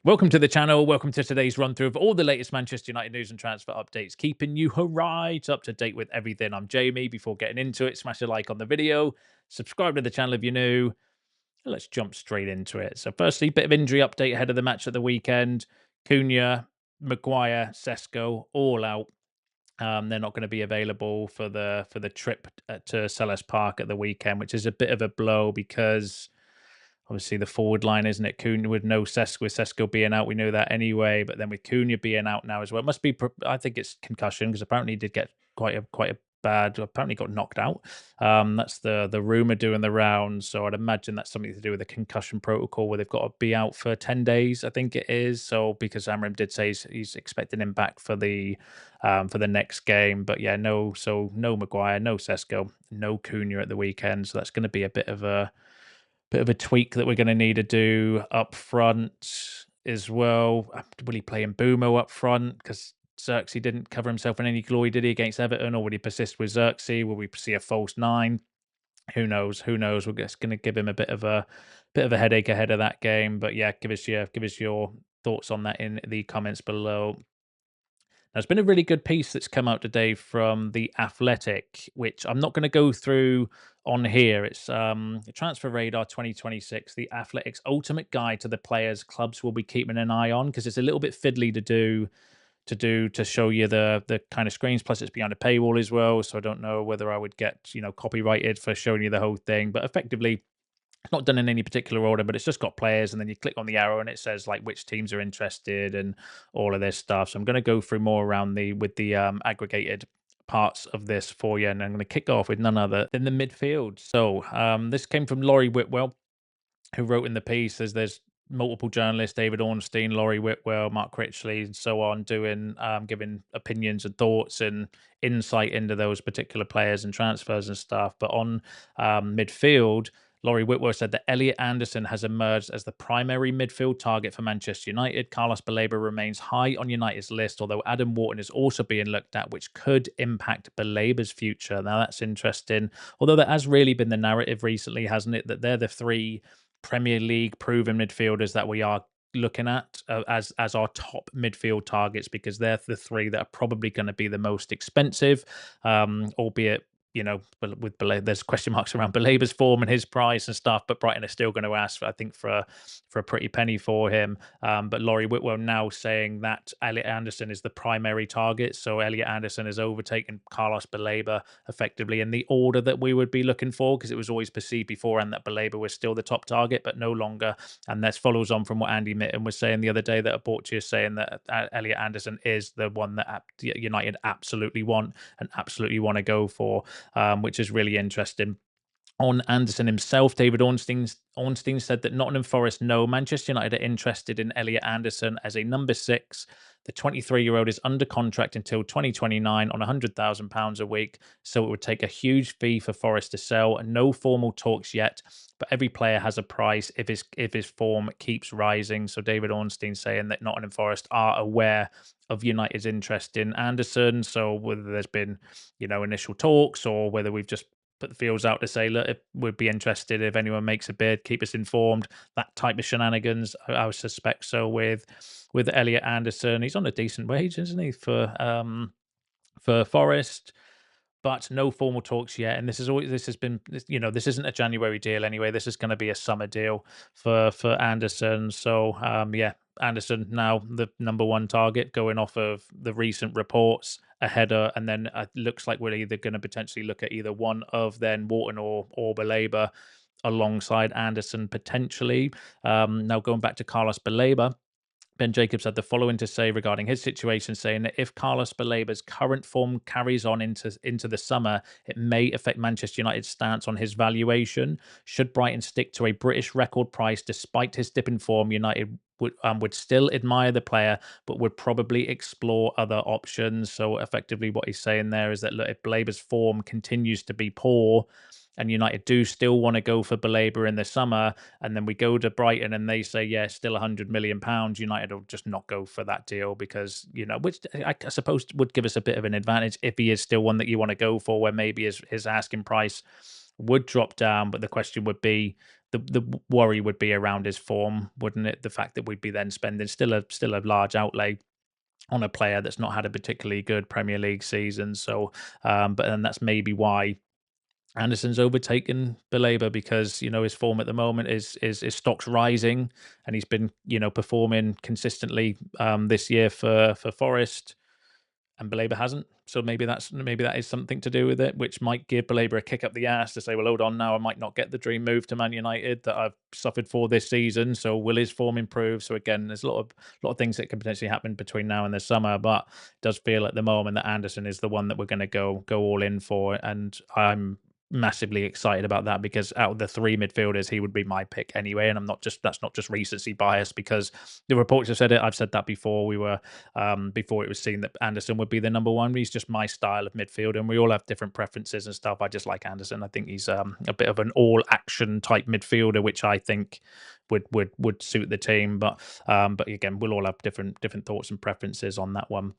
Welcome to the channel. Welcome to today's run through of all the latest Manchester United news and transfer updates, keeping you right up to date with everything. I'm Jamie. Before getting into it, smash a like on the video, subscribe to the channel if you're new. Let's jump straight into it. So, firstly, bit of injury update ahead of the match at the weekend. Cunha, Maguire, Sesko, all out. They're not going to be available for the trip to Selhurst Park at the weekend, which is a bit of a blow because obviously the forward line, isn't it? Cunha with no Sesko, with Sesko being out, we knew that anyway. But then with Cunha being out now as well, it must be. I think it's concussion because apparently he did get quite a bad. Apparently got knocked out. That's the rumor doing the rounds. So I'd imagine that's something to do with the concussion protocol, where they've got to be out for 10 days. I think it is. So because Amorim did say he's expecting him back for the next game. But yeah, no Maguire, no Sesko, no Cunha at the weekend. So that's going to be a bit of a tweak that we're going to need to do up front as well. Will he play in Bumo up front? Because Xerxes didn't cover himself in any glory, did he, against Everton? Or would he persist with Xerxes? Will we see a false nine? Who knows? Who knows? We're just going to give him a bit of a headache ahead of that game. But yeah, give us your thoughts on that in the comments below. There's been a really good piece that's come out today from The Athletic, which I'm not going to go through on here. It's Transfer Radar 2026, The Athletic's ultimate guide to the players clubs will be keeping an eye on, because it's a little bit fiddly to show you the kind of screens. Plus, it's behind a paywall as well, so I don't know whether I would get copyrighted for showing you the whole thing. But effectively, it's not done in any particular order, but it's just got players, and then you click on the arrow and it says like which teams are interested and all of this stuff. So I'm going to go through more around the aggregated parts of this for you, and I'm going to kick off with none other than the midfield. So this came from Laurie Whitwell, who wrote in the piece. There's multiple journalists: David Ornstein, Laurie Whitwell, Mark Critchley, and so on, doing giving opinions and thoughts and insight into those particular players and transfers and stuff. But on midfield, Laurie Whitwell said that Elliot Anderson has emerged as the primary midfield target for Manchester United. Carlos Baleba remains high on United's list, although Adam Wharton is also being looked at, which could impact Baleba's future. Now, that's interesting, although that has really been the narrative recently, hasn't it? That they're the three Premier League proven midfielders that we are looking at as our top midfield targets, because they're the three that are probably going to be the most expensive, albeit but with there's question marks around Baleba's form and his price and stuff. But Brighton are still going to ask, I think, for a pretty penny for him. But Laurie Whitwell now saying that Elliot Anderson is the primary target. So Elliot Anderson has overtaken Carlos Baleba effectively in the order that we would be looking for, because it was always perceived beforehand that Baleba was still the top target, but no longer. And this follows on from what Andy Mitten was saying the other day, that Abortia is saying that Elliot Anderson is the one that United absolutely want and absolutely want to go for. Which is really interesting. On Anderson himself, David Ornstein said that Nottingham Forest know Manchester United are interested in Elliot Anderson as a number 6. The 23-year-old is under contract until 2029 on £100,000 a week, so it would take a huge fee for Forest to sell. No formal talks yet, but every player has a price if his form keeps rising. So David Ornstein saying that Nottingham Forest are aware of United's interest in Anderson. So whether there's been initial talks, or whether we've just put the feels out to say, look, we'd be interested if anyone makes a bid, keep us informed. That type of shenanigans, I would suspect. So with Elliot Anderson, he's on a decent wage, isn't he, for Forest? But no formal talks yet. And this has been, this isn't a January deal anyway. This is going to be a summer deal for Anderson. So yeah, Anderson now the number 1 target, going off of the recent reports, a header, and then it looks like we're either going to potentially look at either one of then Wharton or Baleba alongside Anderson potentially. Now going back to Carlos Baleba, Ben Jacobs had the following to say regarding his situation, saying that if Carlos Baleba's current form carries on into the summer, it may affect Manchester United's stance on his valuation. Should Brighton stick to a British record price despite his dip in form, United would still admire the player, but would probably explore other options. So effectively what he's saying there is that, look, if Baleba's form continues to be poor and United do still want to go for Baleba in the summer, and then we go to Brighton and they say, yeah, still £100 million, United will just not go for that deal, because, which I suppose would give us a bit of an advantage if he is still one that you want to go for, where maybe his asking price would drop down, but the question would be, the worry would be around his form, wouldn't it? The fact that we'd be then spending still a large outlay on a player that's not had a particularly good Premier League season. So, but then that's maybe why Anderson's overtaken Baleba, because his form at the moment is stock's rising, and he's been performing consistently this year for Forest, and Baleba hasn't. So maybe that is something to do with it, which might give Baleba a kick up the ass to say, well, hold on, now I might not get the dream move to Man United that I've suffered for this season. So will his form improve? So again, there's a lot of things that could potentially happen between now and the summer, but it does feel at the moment that Anderson is the one that we're going to go all in for, and I'm massively excited about that, because out of the three midfielders, he would be my pick anyway. And that's not just recency bias, because the reports have said it. I've said that before. We were before it was seen that Anderson would be the number one. He's just my style of midfield, and we all have different preferences and stuff. I just like Anderson. I think he's a bit of an all-action type midfielder, which I think would suit the team. But again, we'll all have different thoughts and preferences on that one.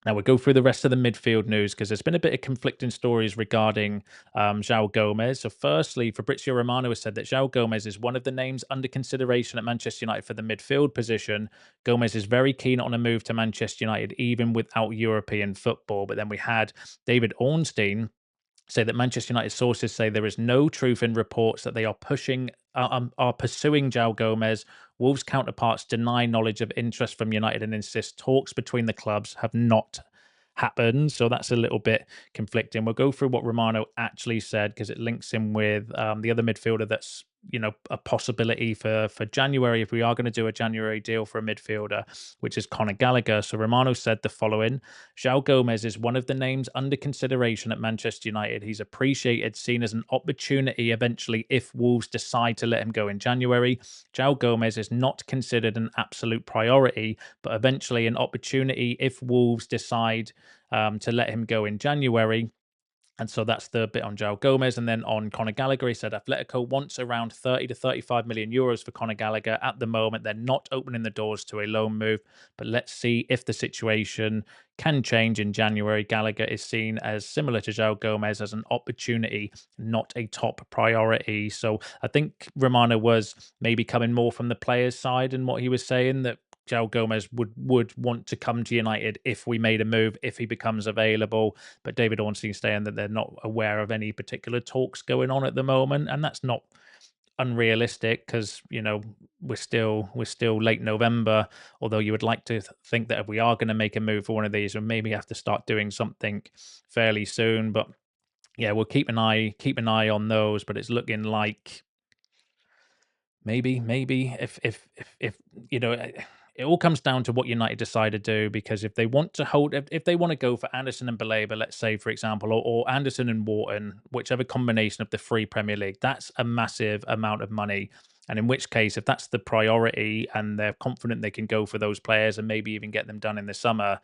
Now we'll go through the rest of the midfield news, because there's been a bit of conflicting stories regarding Joao Gomes. So firstly, Fabrizio Romano has said that Joao Gomes is one of the names under consideration at Manchester United for the midfield position. Gomes is very keen on a move to Manchester United, even without European football. But then we had David Ornstein say that Manchester United sources say there is no truth in reports that they are pursuing Joao Gomez. Wolves counterparts deny knowledge of interest from United and insist talks between the clubs have not happened. So that's a little bit conflicting. We'll go through what Romano actually said, because it links in with the other midfielder that's a possibility for January, if we are going to do a January deal for a midfielder, which is Conor Gallagher. So Romano said the following: Joao Gomez is one of the names under consideration at Manchester United. He's appreciated, seen as an opportunity eventually if Wolves decide to let him go in January. Joao Gomez is not considered an absolute priority, but eventually an opportunity if Wolves decide to let him go in January. And so that's the bit on Joao Gomez. And then on Conor Gallagher, he said Atletico wants around 30 to 35 million euros for Conor Gallagher. At the moment, they're not opening the doors to a loan move, but let's see if the situation can change in January. Gallagher is seen as similar to Joao Gomez as an opportunity, not a top priority. So I think Romano was maybe coming more from the players' side in what he was saying, that Joao Gomez would want to come to United if we made a move, if he becomes available. But David Ornstein saying that they're not aware of any particular talks going on at the moment, and that's not unrealistic, because we're still late November. Although you would like to think that if we are going to make a move for one of these, we maybe have to start doing something fairly soon. But yeah, we'll keep an eye on those. But it's looking like maybe if it all comes down to what United decide to do, because if they want to if they want to go for Anderson and Baleba, let's say, for example, or Anderson and Wharton, whichever combination of the three Premier League, that's a massive amount of money. And in which case, if that's the priority and they're confident they can go for those players and maybe even get them done in the summer,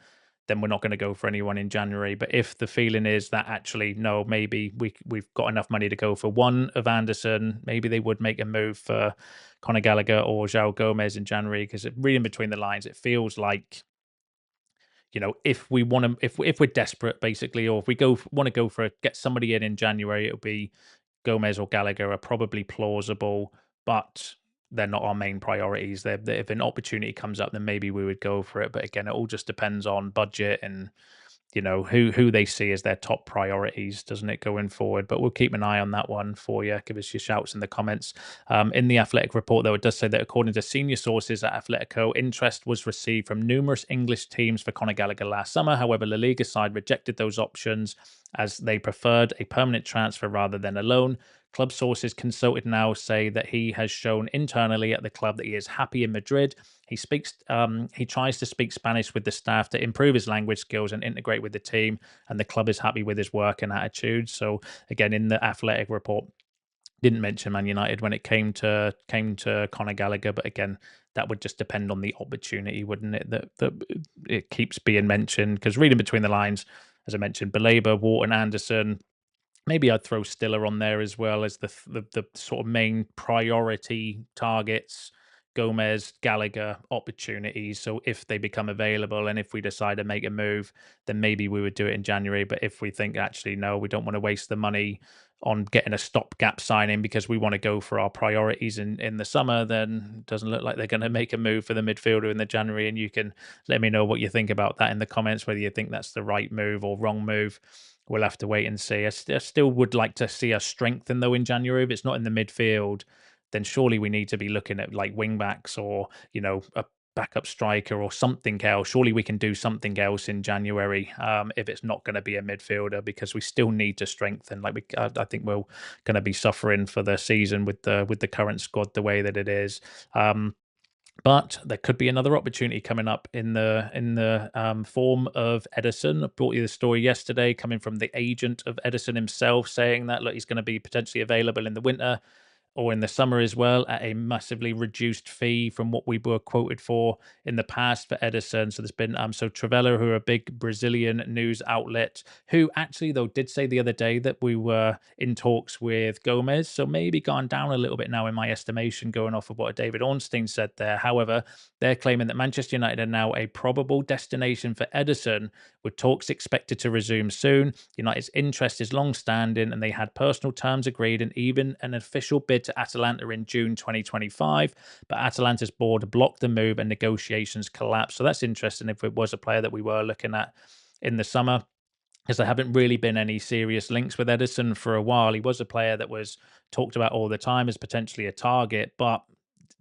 then we're not going to go for anyone in January. But if the feeling is that actually, no, maybe we've got enough money to go for one of Anderson, maybe they would make a move for Conor Gallagher or Joao Gomez in January. Because reading between the lines, it feels like, if we want to, if we're desperate, basically, or if we want to go for get somebody in January, it'll be Gomez or Gallagher are probably plausible, but they're not our main priorities. If an opportunity comes up, then maybe we would go for it. But again, it all just depends on budget and who they see as their top priorities, doesn't it, going forward? But we'll keep an eye on that one for you. Give us your shouts in the comments. In the Athletic report, though, it does say that according to senior sources at Atletico, interest was received from numerous English teams for Conor Gallagher last summer. However, La Liga side rejected those options as they preferred a permanent transfer rather than a loan. Club sources consulted now say that he has shown internally at the club that he is happy in Madrid. He tries to speak Spanish with the staff to improve his language skills and integrate with the team, and the club is happy with his work and attitude. So again, in the Athletic report, didn't mention Man United when it came to Conor Gallagher, but again, that would just depend on the opportunity, wouldn't it? That it keeps being mentioned, because reading between the lines, as I mentioned, Baleba, Wharton, Anderson. Maybe I'd throw Stiller on there as well as the sort of main priority targets. Gomez, Gallagher, opportunities. So if they become available and if we decide to make a move, then maybe we would do it in January. But if we think actually no, we don't want to waste the money getting a stopgap signing because we want to go for our priorities in the summer, then it doesn't look like they're going to make a move for the midfielder in the January. And you can let me know what you think about that in the comments, whether you think that's the right move or wrong move. We'll have to wait and see. I still would like to see us strengthen though in January. If it's not in the midfield, then surely we need to be looking at like wing backs or a backup striker or something else. Surely we can do something else in January if it's not going to be a midfielder, because we still need to strengthen. I think we're going to be suffering for the season with the current squad the way that it is. But there could be another opportunity coming up in the form of Ederson. I brought you the story yesterday, coming from the agent of Ederson himself, saying that look, he's going to be potentially available in the winter or in the summer as well at a massively reduced fee from what we were quoted for in the past for Ederson. So there's been so Travella, who are a big Brazilian news outlet, who actually though did say the other day that we were in talks with Gomes. So maybe gone down a little bit now in my estimation, going off of what David Ornstein said there. However, they're claiming that Manchester United are now a probable destination for Ederson, with talks expected to resume soon. United's interest is long-standing, and they had personal terms agreed and even an official bid to Atalanta in June 2025. But Atalanta's board blocked the move and negotiations collapsed. So that's interesting if it was a player that we were looking at in the summer, because there haven't really been any serious links with Ederson for a while. He was a player that was talked about all the time as potentially a target, but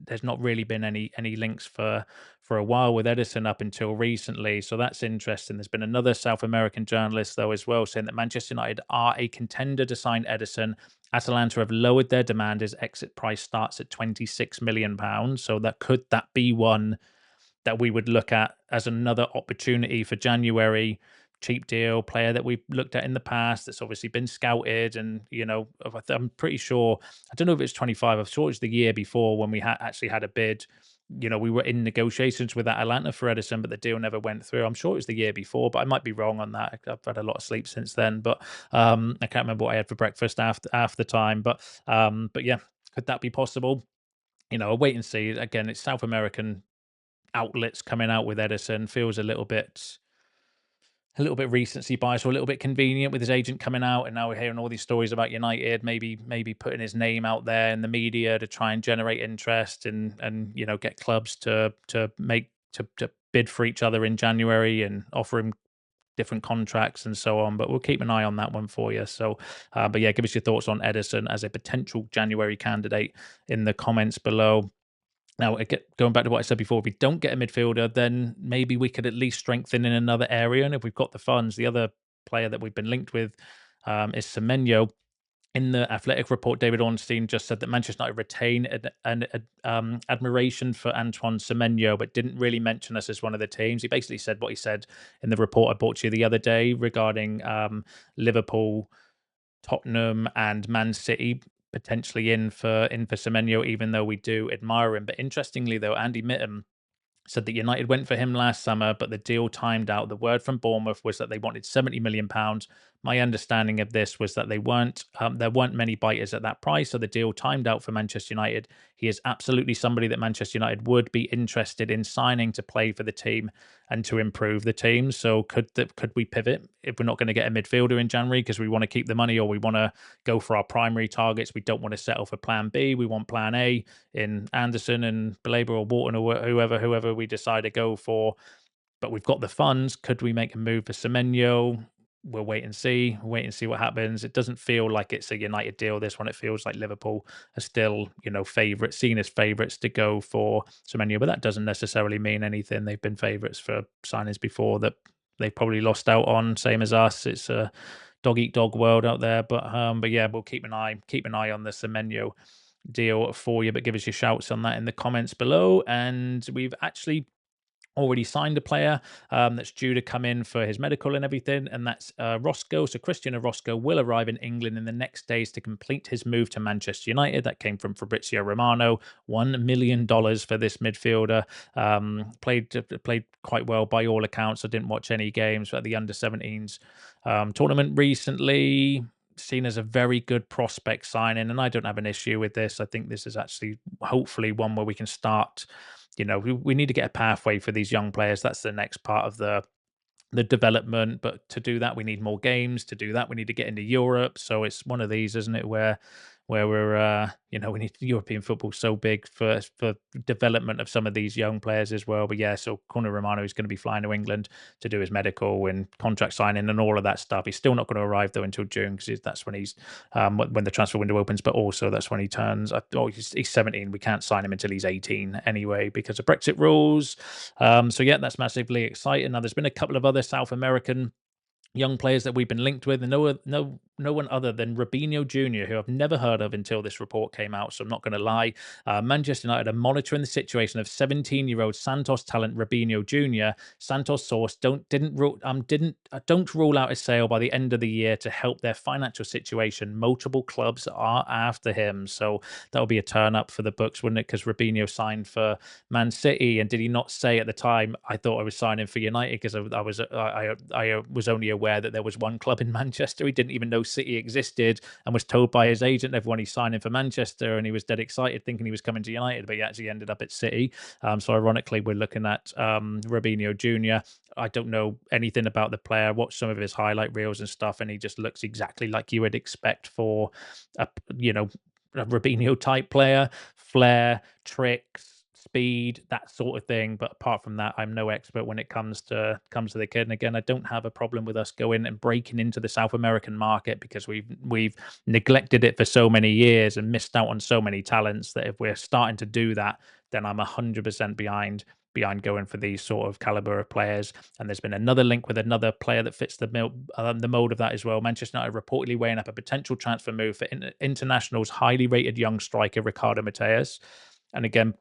there's not really been any links for a while with Ederson up until recently. So that's interesting. There's been another South American journalist though as well saying that Manchester United are a contender to sign Ederson. Atalanta have lowered their demand. His exit price starts at £26 million. So could that be one that we would look at as another opportunity for January? Cheap deal player that we've looked at in the past that's obviously been scouted, and I'm pretty sure, I don't know if it's 25, I'm sure it's the year before when we actually had a bid. We were in negotiations with Atalanta for Ederson, but the deal never went through. I'm sure it was the year before, but I might be wrong on that. I've had a lot of sleep since then, but I can't remember what I had for breakfast after the time. But yeah, could that be possible? I'll wait and see. Again, it's South American outlets coming out with Ederson. Feels a little bit recency bias, or a little bit convenient with his agent coming out, and now we're hearing all these stories about United maybe putting his name out there in the media to try and generate interest and get clubs to bid for each other in January and offer him different contracts and so on. But we'll keep an eye on that one for you. So, but yeah, give us your thoughts on Ederson as a potential January candidate in the comments below. Now, going back to what I said before, if we don't get a midfielder, then maybe we could at least strengthen in another area. And if we've got the funds, the other player that we've been linked with is Semenyo. In the Athletic report, David Ornstein just said that Manchester United retain an admiration for Antoine Semenyo, but didn't really mention us as one of the teams. He basically said what he said in the report I brought to you the other day regarding Liverpool, Tottenham and Man City potentially in for Semenyo, even though we do admire him. But interestingly, though, Andy Mitton said that United went for him last summer, but the deal timed out. The word from Bournemouth was that they wanted £70 million. My understanding of this was that there weren't many biters at that price, so the deal timed out for Manchester United. He is absolutely somebody that Manchester United would be interested in signing to play for the team and to improve the team. So could we pivot if we're not going to get a midfielder in January because we want to keep the money, or we want to go for our primary targets? We don't want to settle for plan B. We want plan A in Anderson and Baleba or Wharton or whoever we decide to go for. But we've got the funds. Could we make a move for Semenyo? We'll wait and see. Wait and see what happens. It doesn't feel like it's a United deal, this one. It feels like Liverpool are still, favourites, seen as favourites to go for Semenyo, but that doesn't necessarily mean anything. They've been favourites for signings before that they've probably lost out on, same as us. It's a dog eat dog world out there. But yeah, we'll keep an eye on the Semenyo deal for you. But give us your shouts on that in the comments below. And we've actually already signed a player that's due to come in for his medical and everything, and that's Roscoe. So Christian Roscoe will arrive in England in the next days to complete his move to Manchester United. That came from Fabrizio Romano. $1 million for this midfielder. Played quite well by all accounts. I didn't watch any games at the under-17s tournament recently. Seen as a very good prospect signing, and I don't have an issue with this. I think this is actually hopefully one where we can start. We need to get a pathway for these young players. That's the next part of the the development, but to do that we need more games. To do that we need to get into Europe. So it's one of these, isn't it, where we're we need European football so big for development of some of these young players as well. But yeah, so Conor Romano is going to be flying to England to do his medical and contract signing and all of that stuff. He's still not going to arrive though until June, because that's when when the transfer window opens. But also that's when he turns. He's 17. We can't sign him until he's 18 anyway because of Brexit rules. So yeah, that's massively exciting. Now there's been a couple of other South American young players that we've been linked with, and no one other than Robinho Jr., who I've never heard of until this report came out. So I'm not going to lie. Manchester United are monitoring the situation of 17-year-old Santos talent Robinho Jr. Santos source don't rule out a sale by the end of the year to help their financial situation. Multiple clubs are after him, so that'll be a turn up for the books, wouldn't it? Because Robinho signed for Man City, and did he not say at the time, I thought I was signing for United, because I was only aware that there was one club in Manchester. He didn't even know City existed, and was told by his agent and everyone he's signing for Manchester, and he was dead excited thinking he was coming to United, but he actually ended up at City. So ironically, we're looking at Robinho Jr. I don't know anything about the player. I watched some of his highlight reels and stuff, and he just looks exactly like you would expect for a a Robinho type player. Flair, tricks, speed, that sort of thing. But apart from that, I'm no expert when it comes to the kid. And again, I don't have a problem with us going and breaking into the South American market, because we've neglected it for so many years and missed out on so many talents, that if we're starting to do that, then I'm 100% behind going for these sort of caliber of players. And there's been another link with another player that fits the mold of that as well. Manchester United reportedly weighing up a potential transfer move for international's highly rated young striker Ricardo Mateus. And again,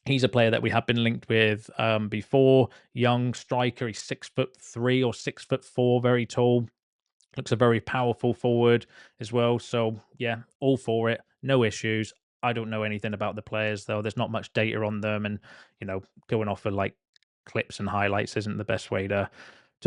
he's a player that we have been linked with before. Young striker. He's 6'3" or 6'4", very tall. Looks a very powerful forward as well. So yeah, all for it. No issues. I don't know anything about the players though. There's not much data on them, and going off of like clips and highlights isn't the best way to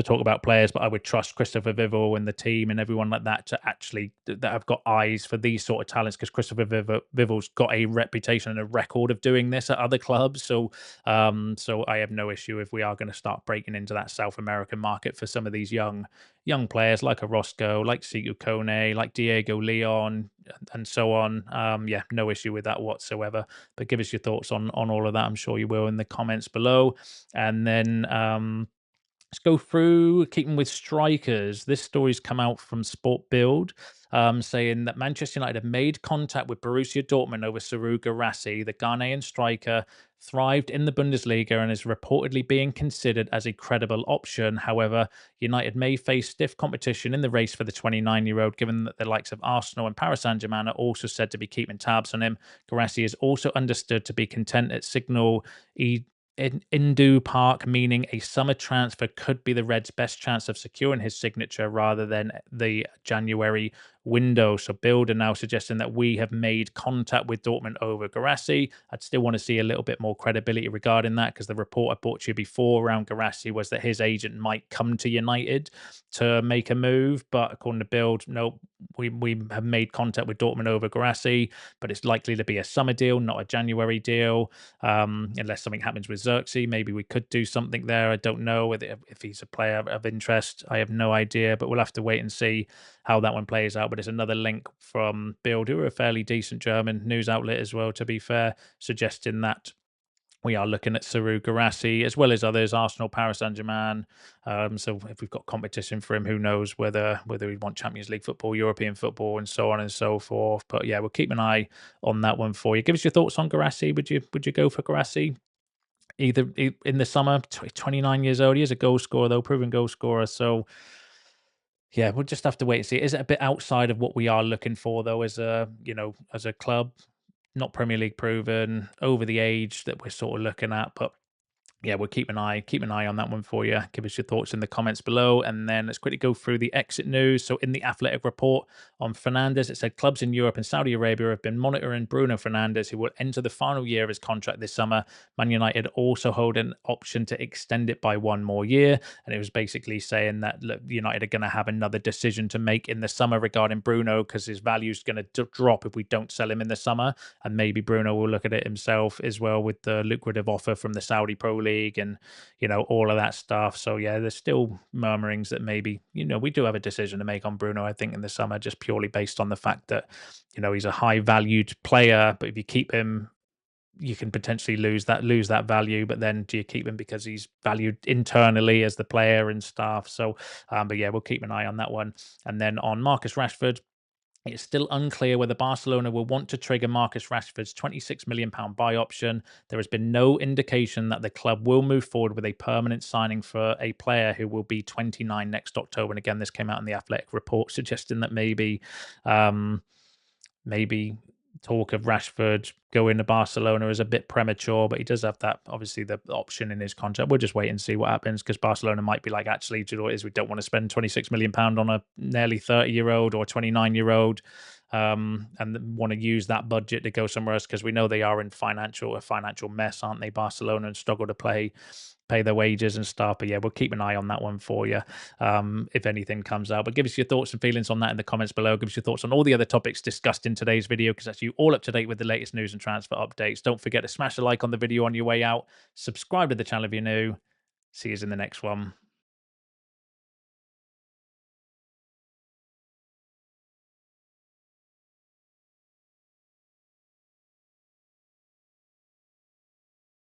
talk about players. But I would trust Christopher Vivell and the team and everyone like that to actually that have got eyes for these sort of talents, because Christopher Vivell's got a reputation and a record of doing this at other clubs. So I have no issue if we are going to start breaking into that South American market for some of these young players like a Roscoe, like Serhou Guirassy, like Diego Leon, and so on. Yeah, no issue with that whatsoever. But give us your thoughts on all of that. I'm sure you will in the comments below. And then let's go through, keeping with strikers. This story's come out from Sport Build, saying that Manchester United have made contact with Borussia Dortmund over Serhou Guirassy. The Ghanaian striker thrived in the Bundesliga and is reportedly being considered as a credible option. However, United may face stiff competition in the race for the 29-year-old, given that the likes of Arsenal and Paris Saint-Germain are also said to be keeping tabs on him. Guirassy is also understood to be content at Signal in Indu Park, meaning a summer transfer could be the Reds' best chance of securing his signature rather than the January window. So Build are now suggesting that we have made contact with Dortmund over Guirassy. I'd still want to see a little bit more credibility regarding that, because the report I brought to you before around Guirassy was that his agent might come to United to make a move. But according to Build, no, we have made contact with Dortmund over Guirassy, but it's likely to be a summer deal, not a January deal. Unless something happens with Xerxes, maybe we could do something there. I don't know if he's a player of interest. I have no idea, but we'll have to wait and see how that one plays out. But it's another link from Bild, who are a fairly decent German news outlet as well, to be fair, suggesting that we are looking at Serhou Guirassy as well as others, Arsenal, Paris Saint-Germain. So if we've got competition for him, who knows whether we want Champions League football, European football, and so on and so forth. But yeah, we'll keep an eye on that one for you. Give us your thoughts on Guirassy. Would you go for Guirassy? Either in the summer, 29 years old. He is a goal scorer, though, proven goal scorer. So yeah, we'll just have to wait and see. Is it a bit outside of what we are looking for, though, as a club? Not Premier League proven, over the age that we're sort of looking at, but yeah, we'll keep an eye on that one for you. Give us your thoughts in the comments below, and then let's quickly go through the exit news. So in the Athletic report on Fernandes, it said clubs in Europe and Saudi Arabia have been monitoring Bruno Fernandes, who will enter the final year of his contract this summer. Man United also hold an option to extend it by one more year, and it was basically saying that look, United are going to have another decision to make in the summer regarding Bruno, because his value is going to drop if we don't sell him in the summer, and maybe Bruno will look at it himself as well with the lucrative offer from the Saudi Pro League League and, all of that stuff. So yeah, there's still murmurings that maybe, we do have a decision to make on Bruno, I think, in the summer, just purely based on the fact that, he's a high valued player, but if you keep him, you can potentially lose that value. But then do you keep him because he's valued internally as the player and stuff? So, but yeah, we'll keep an eye on that one. And then on Marcus Rashford, it's still unclear whether Barcelona will want to trigger Marcus Rashford's £26 million buy option. There has been no indication that the club will move forward with a permanent signing for a player who will be 29 next October. And again, this came out in the Athletic report suggesting that maybe talk of Rashford going to Barcelona is a bit premature, but he does have that, obviously, the option in his contract. We'll just wait and see what happens, because Barcelona might be like, actually, do you know what it is? We don't want to spend £26 million on a nearly 30-year-old or 29-year-old, and want to use that budget to go somewhere else, because we know they are in a financial mess, aren't they, Barcelona, and struggle to pay their wages and stuff. But yeah, we'll keep an eye on that one for you, if anything comes out. But give us your thoughts and feelings on that in the comments below. Give us your thoughts on all the other topics discussed in today's video, because that's you all up to date with the latest news and transfer updates. Don't forget to smash a like on the video on your way out. Subscribe to the channel if you're new. See you in the next one.